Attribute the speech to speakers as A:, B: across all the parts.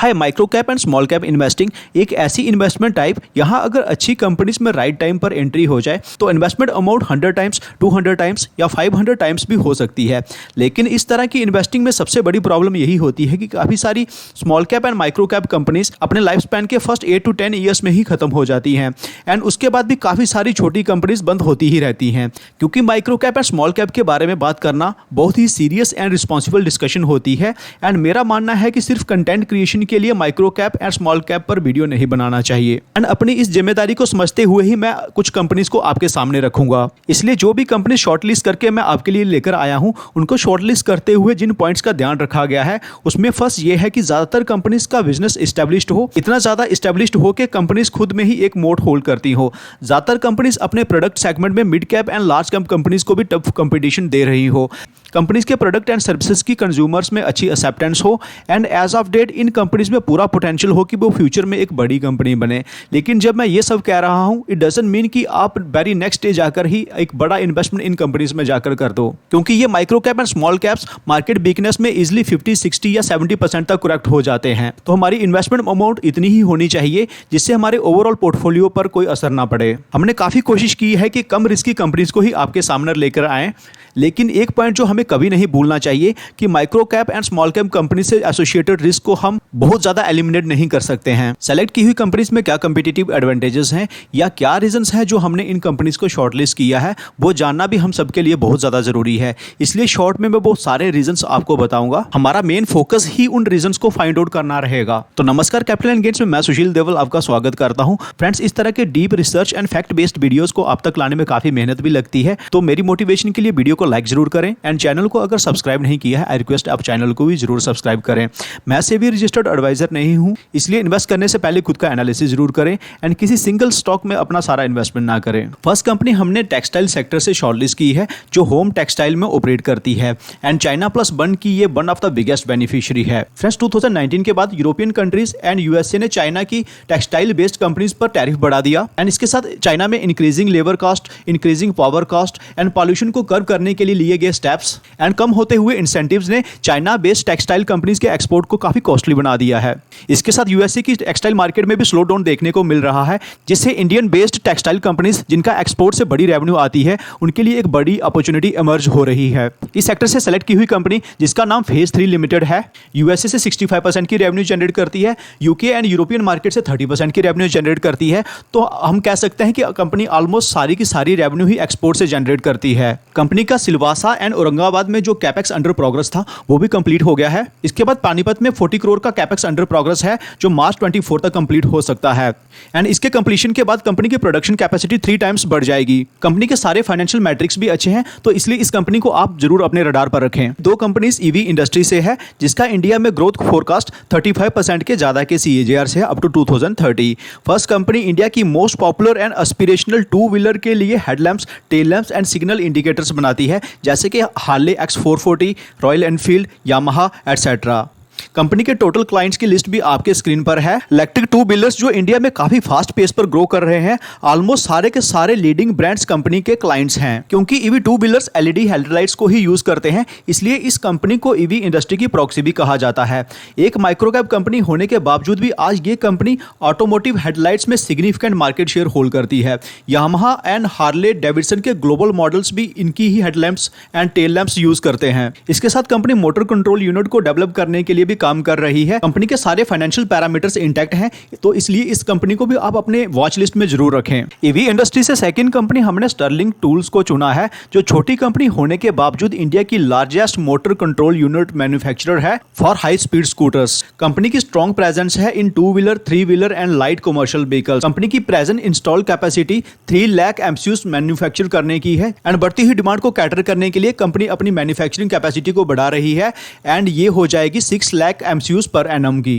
A: Hi, micro cap and small cap investing एक ऐसी investment type यहाँ अगर अच्छी कंपनीज में राइट टाइम पर एंट्री हो जाए तो इन्वेस्टमेंट अमाउंट 100 टाइम्स, 200 टाइम्स या 500 टाइम्स भी हो सकती है। लेकिन इस तरह की इन्वेस्टिंग में सबसे बड़ी प्रॉब्लम यही होती है कि काफ़ी सारी small cap and micro cap companies अपने लाइफ स्पैन के फर्स्ट 8 to 10 ईयर्स में ही खत्म हो जाती हैं एंड उसके बाद भी काफ़ी सारी छोटी कंपनीज बंद होती ही रहती हैं। क्योंकि micro cap and small cap के बारे में बात करना बहुत ही सीरियस एंड रिस्पॉन्सिबल डिस्कशन होती है एंड मेरा मानना है कि सिर्फ कंटेंट क्रिएशन के लिए micro cap and small cap पर वीडियो नहीं बनाना चाहिए एंड अपनी इस जिम्मेदारी को समझते हुए ही मैं कुछ कंपनीज को आपके सामने रखूंगा। इसलिए जो भी कंपनी शॉर्टलिस्ट करके मैं आपके लिए लेकर आया हूं उनको शॉर्टलिस्ट करते हुए जिन पॉइंट्स का ध्यान रखा गया है उसमें फर्स्ट ये है कि ज्यादातर कंपनीज का बिजनेस एस्टेब्लिश्ड हो, इतना ज्यादा एस्टेब्लिश्ड हो कि कंपनीज खुद में ही एक मोट होल्ड करती हो। ज्यादातर कंपनीज अपने प्रोडक्ट सेगमेंट में mid cap and large cap companies को भी टफ कंपटीशन दे रही हो। कंपनीज के प्रोडक्ट एंड सर्विसेज की कंज्यूमर्स में अच्छी एक्सेप्टेंस हो एंड एज ऑफ डेट इन कंपनीज में पूरा पोटेंशियल हो कि वो फ्यूचर में एक बड़ी कंपनी बने। लेकिन जब मैं ये सब कह रहा हूँ इट डजंट मीन कि आप वेरी नेक्स्ट डे जाकर ही एक बड़ा इन्वेस्टमेंट इन कंपनीज में जाकर कर दो, क्योंकि ये micro cap and small caps market weakness में इजिली 50, 60 या 70% तक करेक्ट हो जाते हैं। तो हमारी इन्वेस्टमेंट अमाउंट इतनी ही होनी चाहिए जिससे हमारे ओवरऑल पोर्टफोलियो पर कोई असर ना पड़े। हमने काफ़ी कोशिश की है कि कम रिस्की कंपनीज को ही आपके सामने लेकर आएँ, लेकिन एक पॉइंट जो हमें कभी नहीं भूलना चाहिए कि micro cap and small cap company से एसोसिएटेड रिस्क को हम बहुत ज़्यादा एलिमिनेट नहीं कर सकते हैं। सेलेक्ट की हुई कंपनीज में क्या कंपीटिटिव एडवांटेजेस हैं या क्या रीजंस हैं जो हमने इन कंपनीज को शॉर्टलिस्ट किया है वो जानना भी हम सबके लिए बहुत ज़्यादा ज़रूरी है। इसलिए शॉर्ट में मैं बहुत सारे रीजंस आपको बताऊंगा। हमारा मेन फोकस ही उन रीजंस को फाइंड आउट करना रहेगा। तो नमस्कार, कैपिटल एंड गेन्स में मैं सुशील देवल आपका स्वागत करता हूँ। फ्रेंड्स, इस तरह के deep research and fact based videos को आप तक लाने में काफ़ी मेहनत भी लगती है, तो मेरी मोटिवेशन के लिए वीडियो को लाइक जरूर करें एंड चैनल को अगर सब्सक्राइब नहीं किया है आई रिक्वेस्ट आप चैनल को भी जरूर सब्सक्राइब करें। मैं सेबी रजिस्टर्ड एडवाइजर नहीं हूं, इसलिए इन्वेस्ट करने से पहले खुद का एनालिसिस जरूर करें एंड किसी सिंगल स्टॉक में अपना सारा इन्वेस्टमेंट ना करें। फर्स्ट कंपनी हमने टेक्सटाइल सेक्टर से शॉर्टलिस्ट की है जो होम टेक्सटाइल में ऑपरेट करती है एंड चाइना प्लस वन की ये one of the biggest beneficiary है। फ्रेंड्स, 2019 के बाद यूरोपियन कंट्रीज एंड यूएसए ने चाइना की टेक्सटाइल बेस्ड कंपनीज पर टैरिफ बढ़ा दिया एंड इसके साथ चाइना में increasing labour cost, increasing power cost and pollution को कर्व करने के लिए लिए गए स्टेप्स एंड कम होते हुए इंसेंटिव्स ने चाइना बेस्ड टेक्सटाइल कंपनीज के एक्सपोर्ट को काफी कॉस्टली बना दिया है। इसके साथ यूएसए की टेक्सटाइल मार्केट में भी स्लो डाउन देखने को मिल रहा है, जिससे इंडियन बेस्ड टेक्सटाइल कंपनीज जिनका एक्सपोर्ट से बड़ी रेवेन्यू आती है उनके लिए एक बड़ी अपॉर्चुनिटी इमर्ज हो रही है। इस सेक्टर से सेलेक्ट की हुई कंपनी जिसका नाम फेज 3 लिमिटेड है, यूएसए से 65% की रेवेन्यू जनरेट करती है, यूके एंड यूरोपियन मार्केट से 30% की रेवेन्यू जनरेट करती है। तो हम कह सकते हैं कि कंपनी ऑलमोस्ट सारी की सारी रेवेन्यू ही एक्सपोर्ट से जनरेट करती है। कंपनी का सिलवासा एंड औरंगाबाद में जो कैपेक्स अंडर प्रोग्रेस था वो भी कंप्लीट हो गया है। इसके बाद पानीपत में 40 करोड़ का कैपेक्स अंडर प्रोग्रेस है जो मार्च 24 तक कंप्लीट हो सकता है एंड इसके कंप्लीशन के बाद कंपनी की प्रोडक्शन कैपेसिटी 3 टाइम्स बढ़ जाएगी। कंपनी के सारे फाइनेंशियल मैट्रिक्स भी अच्छे हैं, तो इसलिए इस कंपनी को आप जरूर अपने रडार पर रखें। दो कंपनीज ईवी इंडस्ट्री से है जिसका इंडिया में ग्रोथ फोरकास्ट 35% के ज्यादा के CAGR से है up to 2030। First company India की most popular and aspirational two wheeler के लिए headlamps, tail lamps and signal indicators बनाती है जैसे कि Harley X440, Royal Enfield, Yamaha etcetera. Company के टोटल क्लाइंट्स की लिस्ट भी आपके स्क्रीन पर है। इलेक्ट्रिक टू व्हीलर्स जो इंडिया में काफी फास्ट पेस पर ग्रो कर रहे हैं, ऑलमोस्ट सारे के सारे लीडिंग ब्रांड्स कंपनी के क्लाइंट्स हैं। क्योंकि EV two wheelers LED headlights को ही यूज करते हैं, इसलिए इस कंपनी को ईवी इंडस्ट्री की प्रॉक्सी भी कहा जाता है। एक माइक्रोकैप कंपनी होने के बावजूद भी आज ये कंपनी ऑटोमोटिव हेडलाइट्स में सिग्निफिकेंट मार्केट शेयर होल्ड करती है। यामाहा एंड हार्ले डेविडसन के ग्लोबल मॉडल्स भी इनकी ही headlamps and tail lamps use करते हैं। इसके साथ कंपनी मोटर कंट्रोल यूनिट को डेवलप करने के लिए भी काम कर रही है। कंपनी के सारे फाइनेंशियल पैरामीटर्स इंटैक्ट हैं, तो इसलिए इस कंपनी को भी आप अपने वॉच लिस्ट में जरूर रखें। ईवी इंडस्ट्री से सेकंड कंपनी हमने स्टर्लिंग टूल्स को चुना है जो छोटी कंपनी होने के बावजूद इंडिया की largest motor control unit manufacturer है for high speed scooters. Company की स्ट्रॉन्ग प्रेजेंस है in 2 wheeler, 3 wheeler and light commercial vehicles. Company की present install capacity 3 lakh MCUs manufacture करने की है एंड बढ़ती हुई डिमांड को कैटर करने के लिए कंपनी अपनी मैन्युफैक्चरिंग कैपेसिटी को बढ़ा रही है एंड ये हो जाएगी 6 लाख एमसीयूज पर एनम की।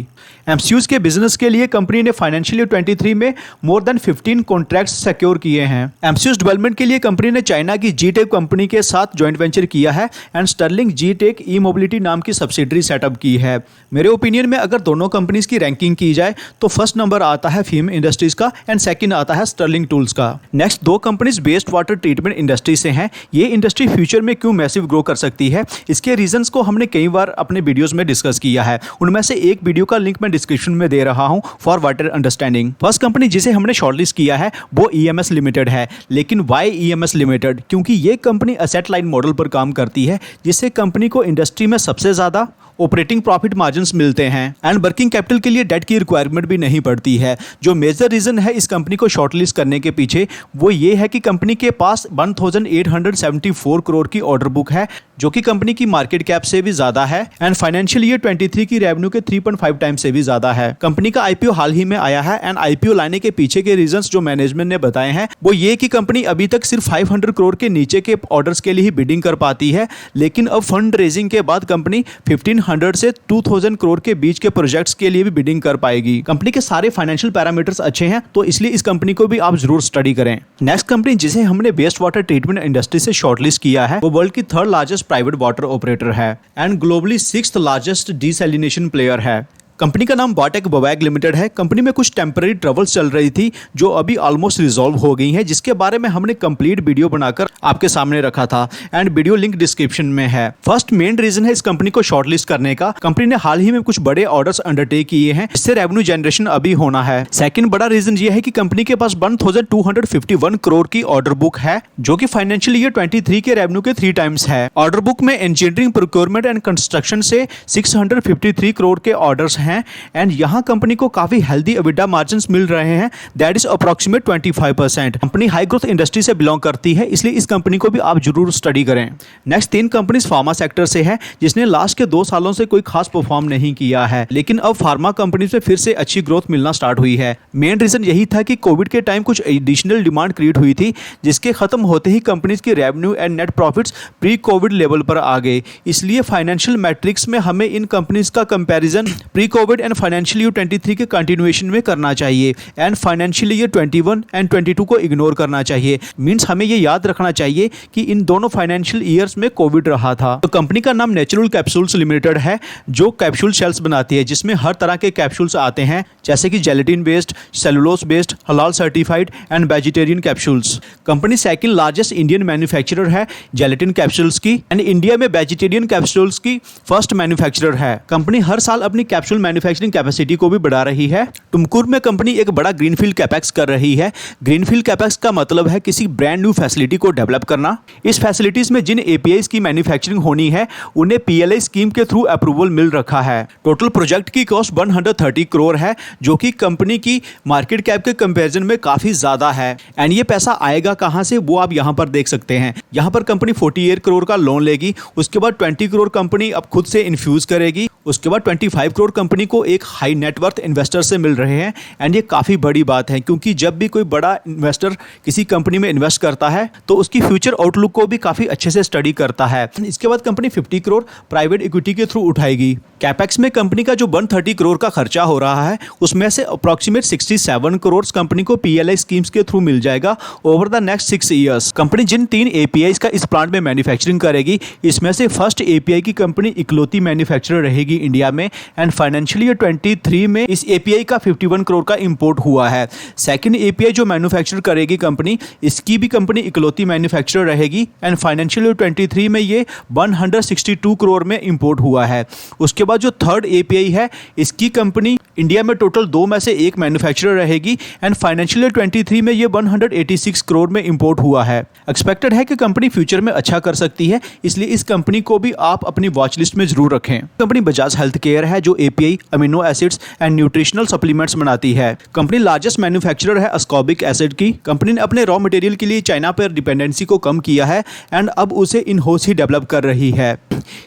A: एमसीयूज के बिजनेस के लिए कंपनी ने फाइनेंशियल ईयर 23 में मोर देन 15 कॉन्ट्रैक्ट्स सिक्योर किए हैं। एमसीयूज डेवलपमेंट के लिए कंपनी ने चाइना की जीटेक कंपनी के साथ जॉइंट वेंचर किया है एंड स्टर्लिंग जीटेक ई मोबिलिटी नाम की सब्सिडरी सेटअप की है। मेरे ओपिनियन में अगर दोनों कंपनीज की रैंकिंग की जाए तो फर्स्ट नंबर आता है फीम इंडस्ट्रीज का एंड सेकंड आता है स्टर्लिंग टूल्स का। नेक्स्ट दो companies waste water treatment industry से हैं। ये इंडस्ट्री फ्यूचर में क्यों मैसिव ग्रो कर सकती है, इसके रीजंस को हमने कई बार अपने वीडियोस में डिस्कस किया है। उनमें से एक वीडियो का लिंक मैं डिस्क्रिप्शन में दे रहा हूं for better understanding. First company जिसे हमने शॉर्टलिस्ट किया है वो EMS लिमिटेड है। लेकिन वाई EMS लिमिटेड? क्योंकि ये कंपनी एसेट लाइट मॉडल पर काम करती है, जिससे कंपनी को इंडस्ट्री में सबसे ज्यादा ऑपरेटिंग प्रॉफिट मार्जिन्स मिलते हैं एंड वर्किंग कैपिटल के लिए डेट की रिक्वायरमेंट भी नहीं पड़ती है। जो मेजर रीजन है इस कंपनी को शॉर्टलिस्ट करने के पीछे वो ये है कि कंपनी के पास 1874 करोड़ की ऑर्डर बुक है, जो कि कंपनी की मार्केट कैप से भी ज्यादा है एंड फाइनेंशियल ईयर 23 की रेवेन्यू के 3.5 टाइम्स से भी ज्यादा है। कंपनी का IPO हाल ही में आया है एंड IPO लाने के पीछे के रीजंस जो मैनेजमेंट ने बताए हैं वो ये कि कंपनी अभी तक सिर्फ 500 करोड़ के नीचे के ऑर्डर्स के लिए ही बिडिंग कर पाती है, लेकिन अब फंड रेजिंग के बाद कंपनी 1500 से 2000 करोड़ के बीच के प्रोजेक्ट्स के लिए भी बिडिंग कर पाएगी। कंपनी के सारे फाइनेंशियल पैरामीटर्स अच्छे हैं, तो इसलिए इस कंपनी को भी आप जरूर स्टडी करें। नेक्स्ट कंपनी जिसे हमने वेस्ट वाटर ट्रीटमेंट इंडस्ट्री से शॉर्टलिस्ट किया है वो वर्ल्ड की 3rd largest private water operator है and globally 6th largest desalination player है। कंपनी का नाम बाटेक बोवैग लिमिटेड है। कंपनी में कुछ टेम्पररी ट्रबल्स चल रही थी जो अभी ऑलमोस्ट रिजॉल्व हो गई हैं, जिसके बारे में हमने कंप्लीट वीडियो बनाकर आपके सामने रखा था एंड वीडियो लिंक डिस्क्रिप्शन में है। फर्स्ट मेन रीजन है इस कंपनी को शॉर्टलिस्ट करने का, कंपनी ने हाल ही में कुछ बड़े ऑर्डर्स अंडरटेक किए हैं, इससे रेवेन्यू जनरेशन अभी होना है। सेकंड बड़ा रीजन ये है कि कंपनी के पास 1251 करोड़ की ऑर्डर बुक है, जो कि फाइनेंशियल ईयर 23 के रेवेन्यू के 3 टाइम्स है। ऑर्डर बुक में इंजीनियरिंग, प्रोक्योरमेंट एंड कंस्ट्रक्शन से 653 करोड़ के ऑर्डर्स हैं एंड यहां कंपनी को काफी हेल्दी EBITDA मार्जिन्स मिल रहे हैं, that is approximate 25%। Company high growth industry से बिलोंग करती है, इसलिए इस कंपनी को भी आप जरूर स्टडी करें। नेक्स्ट 3 कंपनीज फार्मा सेक्टर से है, जिसने लास्ट के 2 सालों से कोई खास परफॉर्म नहीं किया है, लेकिन अब फार्मा कंपनीज में फिर से अच्छी ग्रोथ मिलना स्टार्ट हुई है। मेन रीजन यही था कि कोविड के टाइम कुछ एडिशनल डिमांड क्रिएट हुई थी, जिसके खत्म होते ही कंपनीज की revenue and net profits pre Covid level पर आ गए। इसलिए फाइनेंशियल मैट्रिक्स में हमें इन कंपनीज का comparison pre Covid and financial year 23 के कंटिन्यूएशन में करना चाहिए एंड फाइनेंशियल ईयर 21 एंड 22 को इग्नोर करना चाहिए। मींस हमें ये याद रखना चाहिए कि इन दोनों फाइनेंशियल ईयर्स में कोविड रहा था। तो कंपनी का नाम नेचुरल कैप्सूल्स लिमिटेड है, जो कैप्सूल शेल्स बनाती है, जिसमें हर तरह के कैप्सूल्स आते हैं, जैसे कि जेलेटिन बेस्ड, सेलुलोज बेस्ड, हलाल certified and vegetarian capsules. Company second largest Indian manufacturer है जेलेटिन कैप्सूल्स की एंड इंडिया में वेजिटेरियन कैप्सूल्स की फर्स्ट मैन्युफैक्चरर है। कंपनी हर साल अपनी कैप्सूल मैन्युफैक्चरिंग कैपेसिटी को भी बढ़ा रही है। तुमकुर में कंपनी एक बड़ा ग्रीनफील्ड कैपेक्स कर रही है। ग्रीनफील्ड कैपेक्स का मतलब है किसी ब्रांड न्यू फैसिलिटी को डेवलप करना। इस फैसिलिटीज में जिन APIs की मैन्युफैक्चरिंग होनी है उन्हें PLI स्कीम के थ्रू अप्रूवल मिल रखा है। टोटल प्रोजेक्ट की कॉस्ट 130 करोड़ है, जो कि कंपनी की मार्केट कैप के कंपैरिजन में काफी ज्यादा है एंड ये पैसा आएगा कहां से वो आप यहां पर देख सकते हैं। यहां पर कंपनी 48 करोड़ का लोन लेगी, उसके बाद 20 करोड़ कंपनी अब खुद से इन्फ्यूज करेगी, उसके बाद 25 करोड़ कंपनी को एक हाई नेटवर्थ इन्वेस्टर से मिल रहे हैं एंड ये काफी बड़ी बात है, क्योंकि जब भी कोई बड़ा इन्वेस्टर किसी कंपनी में इन्वेस्ट करता है तो उसकी फ्यूचर आउटलुक को भी काफी अच्छे से स्टडी करता है। इसके बाद कंपनी 50 करोड़ प्राइवेट इक्विटी के थ्रू उठाएगी। कैपेक्स में कंपनी का जो 130 करोड़ का खर्चा हो रहा है उसमें से अप्रोक्सीमेट 67 करोड़ कंपनी को PLI स्कीम्स के थ्रू मिल जाएगा over the next 6 years. Company जिन 3 APIs का इस प्लांट में मैन्युफैक्चरिंग करेगी, इसमें से फर्स्ट API की कंपनी इकलौती मैन्युफैक्चरर रहेगी इंडिया में एंड फाइनेंशियल ईयर 23 में इस API का 51 करोड़ का इंपोर्ट हुआ है। सेकंड API जो मैन्युफैक्चर करेगी कंपनी, इसकी भी कंपनी इकलौती मैन्युफैक्चरर रहेगी एंड फाइनेंशियल ईयर 23 में ये 162 करोड़ में इंपोर्ट हुआ है। उसके बाद जो थर्ड API है, इसकी कंपनी इंडिया में टोटल 2 में से 1 मैन्युफैक्चरर रहेगी एंड फाइनेंशियल ईयर 23 में ये 186 करोड़ में इंपोर्ट हुआ है। एक्सपेक्टेड है कि कंपनी फ्यूचर में अच्छा कर सकती है, इसलिए इस कंपनी को भी आप अपनी वॉच लिस्ट में जरूर रखें। कंपनी बजाज हेल्थ केयर है, जो API, amino acids and nutritional supplements बनाती है। कंपनी लार्जेस्ट मैन्युफैक्चरर है अस्कॉर्बिक एसिड की। कंपनी ने अपने रॉ मटेरियल के लिए चाइना पर डिपेंडेंसी को कम किया है एंड अब उसे इन हाउस ही डेवलप कर रही है।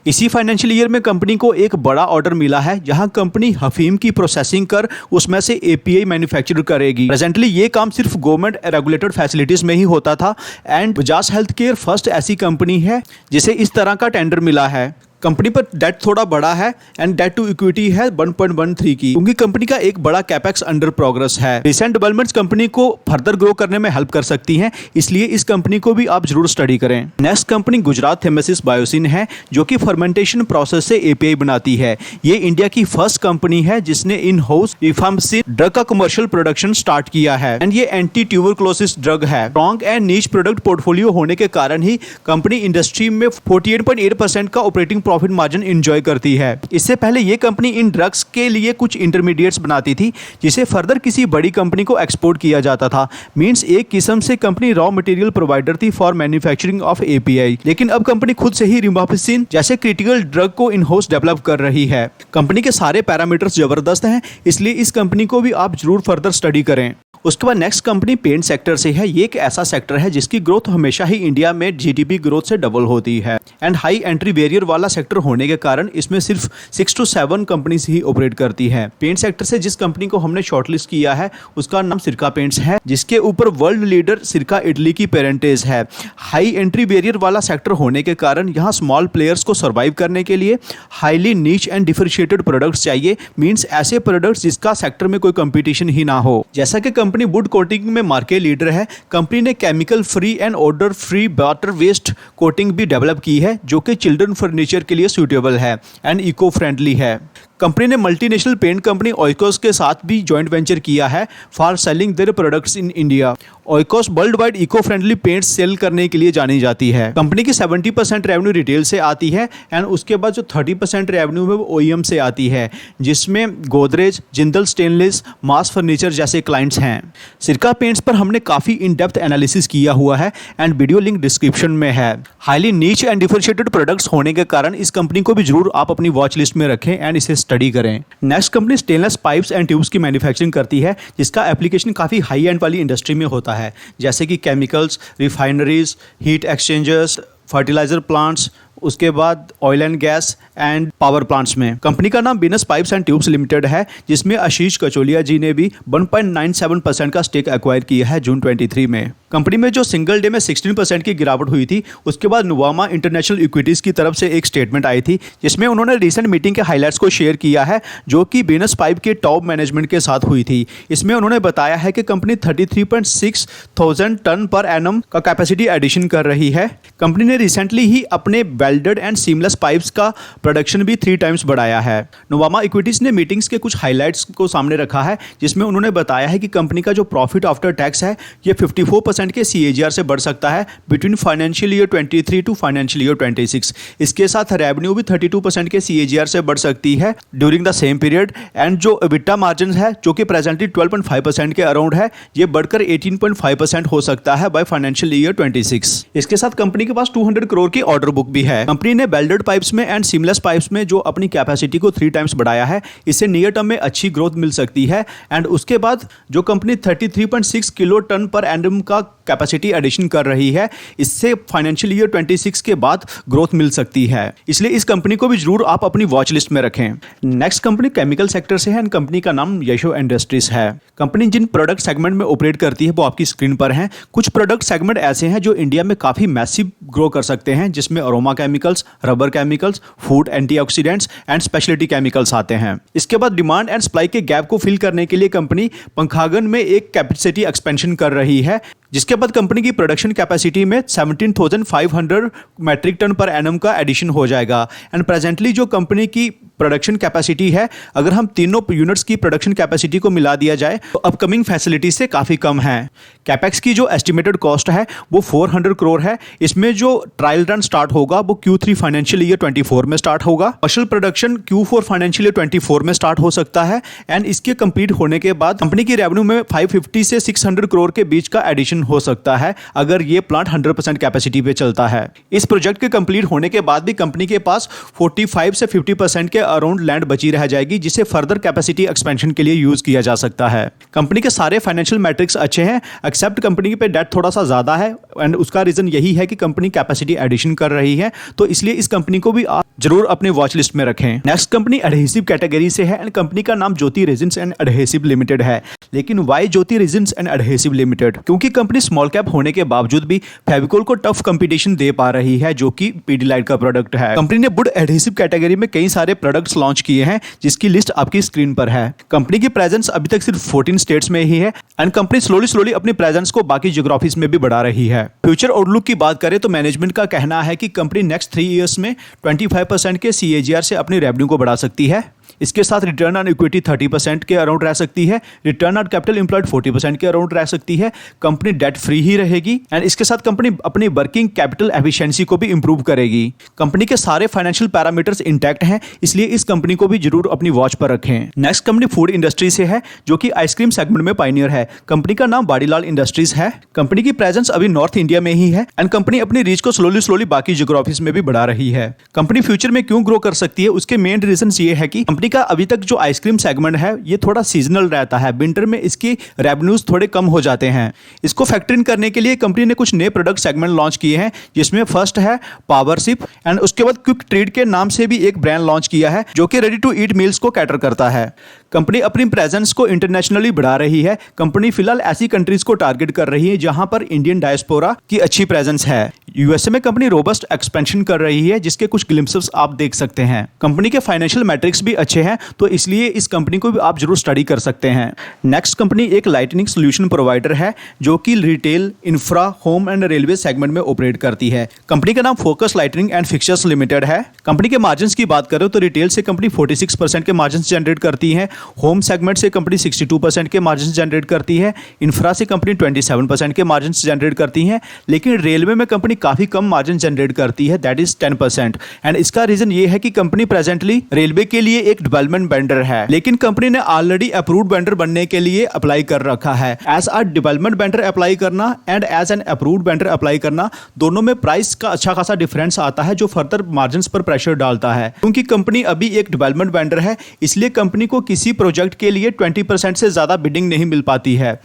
A: इसी फाइनेंशियल ईयर में कंपनी को एक बड़ा ऑर्डर मिला है, जहां कंपनी अफीम की प्रोसेसिंग कर उसमें से API मैन्युफैक्चर करेगी। प्रेजेंटली ये काम सिर्फ गवर्नमेंट रेगुलेटेड फैसिलिटीज में ही होता था and Bajaj health care first ऐसी कंपनी है जिसे इस तरह का टेंडर मिला है। कंपनी पर डेट थोड़ा बड़ा है एंड डेट टू इक्विटी है 1.13 की, क्योंकि कंपनी का एक बड़ा कैपेक्स अंडर प्रोग्रेस है। रिसेंट डेवलपमेंट्स कंपनी को फर्दर ग्रो करने में हेल्प कर सकती हैं, इसलिए इस कंपनी को भी आप जरूर स्टडी करें। नेक्स्ट कंपनी गुजरात थेमेसिस बायोसिन है, जो कि फर्मेंटेशन प्रोसेस से API बनाती है। ये इंडिया की फर्स्ट कंपनी है जिसने इन हाउस रिफार्मसिन ड्रग का कमर्शियल प्रोडक्शन स्टार्ट किया है एंड ये एंटी ट्यूबरकुलोसिस ड्रग है। स्ट्रॉन्ग एंड नीच प्रोडक्ट पोर्टफोलियो होने के कारण ही कंपनी इंडस्ट्री में 48.8% का ऑपरेटिंग प्रॉफिट मार्जिन एंजॉय करती है। इससे पहले ये कंपनी इन ड्रग्स के लिए कुछ इंटरमीडिएट्स बनाती थी जिसे फर्दर किसी बड़ी कंपनी को एक्सपोर्ट किया जाता था। मींस एक किस्म से कंपनी रॉ मटेरियल प्रोवाइडर थी फॉर मैन्युफैक्चरिंग ऑफ एपीआई। लेकिन अब कंपनी खुद से ही रिमापिसिन जैसे क्रिटिकल ड्रग को इन हाउस डेवलप कर रही है। कंपनी के सारे पैरामीटर्स जबरदस्त हैं, इसलिए इस कंपनी को भी आप जरूर फर्दर स्टडी करें। उसके बाद नेक्स्ट कंपनी पेंट सेक्टर से है। ये एक ऐसा सेक्टर है जिसकी ग्रोथ हमेशा ही इंडिया में जीडीपी ग्रोथ से डबल होती है एंड हाई एंट्री बैरियर वाला सेक्टर होने के कारण इसमें सिर्फ 6 to 7 कंपनीज ही ऑपरेट करती है। पेंट सेक्टर से जिस कंपनी को हमने शॉर्टलिस्ट किया है उसका नाम सिरका पेंट्स है, जिसके ऊपर वर्ल्ड लीडर सिरका इटली की पेरेंटेज है। हाई एंट्री बैरियर वाला सेक्टर होने के कारण यहाँ स्मॉल प्लेयर्स को सर्वाइव करने के लिए highly niche and differentiated products चाहिए। मीन्स ऐसे प्रोडक्ट्स जिसका सेक्टर में कोई कंपटीशन ही ना हो। जैसा कि कंपनी वुड कोटिंग में मार्केट लीडर है, कंपनी ने chemical free and odour free water waste coating भी डेवलप की है जो कि चिल्ड्रन फर्नीचर के लिए सूटेबल है एंड इको फ्रेंडली है। कंपनी ने मल्टीनेशनल पेंट कंपनी ओइकोस के साथ भी जॉइंट वेंचर किया है for selling their products in India. Oikos world wide eco friendly paints sell करने के लिए जानी जाती है। कंपनी की 70% रेवेन्यू रिटेल से आती है एंड उसके बाद जो 30% रेवेन्यू है वो ओईएम से आती है, जिसमें गोदरेज, जिंदल स्टेनलेस, मास फर्नीचर जैसे क्लाइंट्स हैं। सिरका पेंट्स पर हमने काफ़ी इन डेप्थ एनालिसिस किया हुआ है एंड वीडियो लिंक डिस्क्रिप्शन में है। Highly niche and differentiated products होने के कारण इस कंपनी को भी जरूर आप अपनी वॉच लिस्ट में रखें एंड इसे स्टडी करें। Next company stainless pipes and tubes की मैन्युफैक्चरिंग करती है, जिसका एप्लीकेशन काफ़ी हाई एंड वाली इंडस्ट्री में होता है, जैसे कि chemicals, refineries, heat exchangers, fertilizer plants, उसके बाद oil and gas and power plants में। कंपनी का नाम Venus pipes and tubes limited है, जिसमें आशीष कचोलिया जी ने भी 1.97% का स्टेक एक्वायर किया है जून 23 में। कंपनी में जो सिंगल डे में 16% की गिरावट हुई थी, उसके बाद नुवामा इंटरनेशनल इक्विटीज़ की तरफ से एक स्टेटमेंट आई थी जिसमें उन्होंने रिसेंट मीटिंग के हाईलाइट्स को शेयर किया है जो कि बीनस पाइप के टॉप मैनेजमेंट के साथ हुई थी। इसमें उन्होंने बताया है कि company 33.6 thousand ton per annum का कैपेसिटी एडिशन कर रही है। कंपनी ने रिसेंटली ही अपने वेल्डेड एंड सीमलेस पाइप्स का प्रोडक्शन भी 3 टाइम्स बढ़ाया है। नुवामा इक्विटीज ने मीटिंग्स के कुछ हाइलाइट्स को सामने रखा है, जिसमें उन्होंने बताया है कि कंपनी का जो प्रॉफिट आफ्टर टैक्स है ये 54% के CAGR से बढ़ सकता है between financial year 23 to financial year 26। इसके साथ रेवेन्यू भी 32% के CAGR से बढ़ सकती है during the same period and जो EBITDA मार्जिन है जो कि प्रेजेंटली 12.5% के अराउंड है, ये बढ़कर 18.5% हो सकता है बाय फाइनेंशियल ईयर 26। इसके साथ कंपनी के पास 200 करोड़ की ऑर्डर बुक भी है। कंपनी ने वेल्डेड पाइप्स में एंड सीमलेस पाइप्स में जो अपनी कैपेसिटी को 3 टाइम्स बढ़ाया है, इससे नियर टर्म में अच्छी ग्रोथ मिल सकती है एंड उसके बाद जो company 33.6 kilo ton per annum का कैपेसिटी एडिशन कर रही है, इससे फाइनेंशियल ईयर 26 के बाद ग्रोथ मिल सकती है। इसलिए इस कंपनी को भी जरूर आप अपनी वॉच लिस्ट में रखें। नेक्स्ट कंपनी केमिकल सेक्टर से है एंड कंपनी का नाम यशो इंडस्ट्रीज है। कंपनी जिन प्रोडक्ट सेगमेंट में ऑपरेट करती है वो आपकी स्क्रीन पर हैं। कुछ प्रोडक्ट सेगमेंट ऐसे हैं जो इंडिया में काफ़ी मैसिव ग्रो कर सकते हैं, जिसमें aroma chemicals, rubber chemicals, food antioxidants and speciality chemicals आते हैं। इसके बाद डिमांड एंड सप्लाई के गैप को फिल करने के लिए कंपनी पंखागन में एक कैपेसिटी एक्सपेंशन कर रही है, जिसके बाद कंपनी की प्रोडक्शन कैपेसिटी में 17,500 मैट्रिक टन पर एनम का एडिशन हो जाएगा एंड प्रेजेंटली जो कंपनी की प्रोडक्शन कैपेसिटी है, अगर हम तीनों यूनिट्स की प्रोडक्शन कैपेसिटी को मिला दिया जाए तो अपकमिंग फैसिलिटी से काफ़ी कम है। कैपेक्स की जो एस्टिमेटेड कॉस्ट है वो 400 करोड़ है। इसमें जो ट्रायल रन स्टार्ट होगा वो Q3 फाइनेंशियल ईयर 24 में स्टार्ट होगा। Commercial production Q4 financial year 24 में स्टार्ट हो सकता है एंड इसके कंप्लीट होने के बाद कंपनी की रेवेन्यू में 550 से 600 करोड़ के बीच का एडिशन हो सकता है अगर ये प्लांट 100% कैपेसिटी पे चलता है। इस प्रोजेक्ट के कंप्लीट होने के बाद भी कंपनी के पास 45 से 50% के अराउंड लैंड बची रह जाएगी, जिसे फर्दर कैपेसिटी एक्सपेंशन के लिए यूज किया जा सकता है। कंपनी के सारे फाइनेंशियल मैट्रिक्स अच्छे हैं एक्सेप्ट कंपनी पे डेट थोड़ा सा ज्यादा है एंड उसका रीजन यही है कि कंपनी कैपेसिटी एडिशन कर रही है, तो इसलिए इस कंपनी को भी आप जरूर अपने वॉच लिस्ट में रखें। नेक्स्ट कंपनी एडहेसिव कैटेगरी से है एंड कंपनी का नाम Jyoti resins and adhesive limited है। लेकिन why Jyoti resins and adhesive limited? क्योंकि कंपनी स्मॉल कैप होने के बावजूद भी फेविकोल को टफ कंपटीशन दे पा रही है, जो कि पीडीलाइट का प्रोडक्ट है। कंपनी ने वुड एडहेसिव कैटेगरी में कई सारे प्रोडक्ट्स लॉन्च किए हैं, जिसकी लिस्ट आपकी स्क्रीन पर है। कंपनी की प्रेजेंस अभी तक सिर्फ 14 स्टेट्स में ही है एंड कंपनी स्लोली अपनी प्रेजेंस को बाकी ज्योग्राफीज में भी बढ़ा रही है। फ्यूचर आउटलुक की बात करें तो मैनेजमेंट का कहना है कि कंपनी नेक्स्ट 3 इयर्स में 25% के CAGR से अपनी रेवेन्यू को बढ़ा सकती है। इसके साथ रिटर्न ऑन इक्विटी 30% के अराउंड रह सकती है, रिटर्न ऑन कैपिटल एम्प्लॉयड 40% के अराउंड रह सकती है, कंपनी डेट फ्री ही रहेगी एंड इसके साथ कंपनी अपनी वर्किंग कैपिटल एफिशिएंसी को भी इंप्रूव करेगी। कंपनी के सारे फाइनेंशियल पैरामीटर्स इंटैक्ट हैं, इसलिए इस कंपनी को भी जरूर अपनी वॉच पर रखें। नेक्स्ट कंपनी फूड इंडस्ट्री से है, जो कि आइसक्रीम सेगमेंट में पायनियर है। कंपनी का नाम बाड़ीलाल इंडस्ट्रीज है। कंपनी की प्रेजेंस अभी नॉर्थ इंडिया में ही है एंड कंपनी अपनी रीच को स्लोली बाकी जियोग्राफीज में भी बढ़ा रही है। कंपनी फ्यूचर में क्यों ग्रो कर सकती है, उसके मेन रीजन ये है कि कंपनी का अभी तक जो आइसक्रीम सेगमेंट है ये थोड़ा सीजनल रहता है। विंटर में इसकी रेवेन्यूज थोड़े कम हो जाते हैं। इसको फैक्टर इन करने के लिए कंपनी ने कुछ नए प्रोडक्ट सेगमेंट लॉन्च किए हैं, जिसमें फर्स्ट है पावर सिप एंड उसके बाद क्विक ट्रीट के नाम से भी एक ब्रांड लॉन्च किया है, जो कि रेडी टू ईट मील्स को कैटर करता है। कंपनी अपनी प्रेजेंस को इंटरनेशनली बढ़ा रही है। कंपनी फिलहाल ऐसी कंट्रीज को टारगेट कर रही है जहां पर इंडियन डायस्पोरा की अच्छी प्रेजेंस है। यूएसए में कंपनी रोबस्ट एक्सपेंशन कर रही है, जिसके कुछ ग्लिम्पसेस आप देख सकते हैं। कंपनी के फाइनेंशियल मैट्रिक्स भी अच्छे हैं, तो इसलिए इस कंपनी को भी आप जरूर स्टडी कर सकते हैं। नेक्स्ट कंपनी एक लाइटनिंग सोल्यूशन प्रोवाइडर है, जो कि retail, infra, home and railway segment में ऑपरेट करती है। कंपनी का नाम focus lightning and fixtures limited है। कंपनी के मार्जिन की बात करें तो रिटेल से कंपनी 46% के मार्जिन जनरेट करती है, होम सेगमेंट से कंपनी 62% के मार्जिन जनरेट करती है, इंफ्रा से कंपनी 27% के मार्जिन जनरेट करती है, लेकिन रेलवे में कंपनी काफी कम मार्जिन जनरेट करती है, दैट इज 10%। एंड इसका रीजन ये है कि कंपनी प्रेजेंटली रेलवे के लिए एक डेवलपमेंट वेंडर है, लेकिन कंपनी ने ऑलरेडी अप्रूव्ड वेंडर बनने के लिए अप्लाई कर रखा है। As a development vendor apply करना and as an approved vendor apply करना, दोनों में प्राइस का अच्छा खासा डिफरेंस आता है, जो फर्दर मार्जिन पर प्रेशर डालता है। क्योंकि कंपनी अभी एक डेवलपमेंट वेंडर है, इसलिए कंपनी को किसी प्रोजेक्ट के लिए 20% से ज्यादा बिडिंग नहीं मिल पाती है।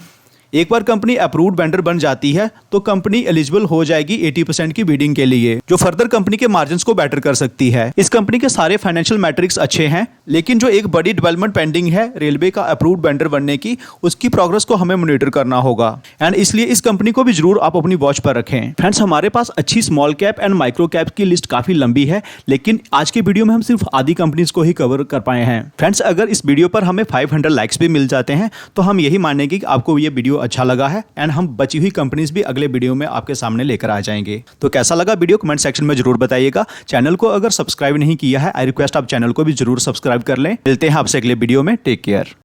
A: एक बार कंपनी अप्रूव्ड वेंडर बन जाती है तो कंपनी एलिजिबल हो जाएगी 80% की बिडिंग के लिए, जो फर्दर कंपनी के मार्जिन्स को बेटर कर सकती है। इस कंपनी के सारे फाइनेंशियल मैट्रिक्स अच्छे हैं, लेकिन जो एक बड़ी डेवलपमेंट पेंडिंग है रेलवे का अप्रूव्ड वेंडर बनने की, उसकी प्रोग्रेस को हमें मॉनिटर करना होगा एंड इसलिए इस कंपनी को भी जरूर आप अपनी वॉच पर रखें। फ्रेंड्स, हमारे पास अच्छी small cap and micro cap की लिस्ट काफी लंबी है, लेकिन आज के वीडियो में हम सिर्फ आधी कंपनीज को ही कवर कर पाए हैं। फ्रेंड्स, अगर इस वीडियो पर हमें 500 लाइक्स भी मिल जाते हैं तो हम यही मानेंगे कि आपको ये वीडियो अच्छा लगा है एंड हम बची हुई कंपनीज भी अगले वीडियो में आपके सामने लेकर आ जाएंगे। तो कैसा लगा वीडियो कमेंट सेक्शन में जरूर बताइएगा। चैनल को अगर सब्सक्राइब नहीं किया है, आई रिक्वेस्ट आप चैनल को भी जरूर सब्सक्राइब कर लें। मिलते हैं आपसे अगले वीडियो में। Take care.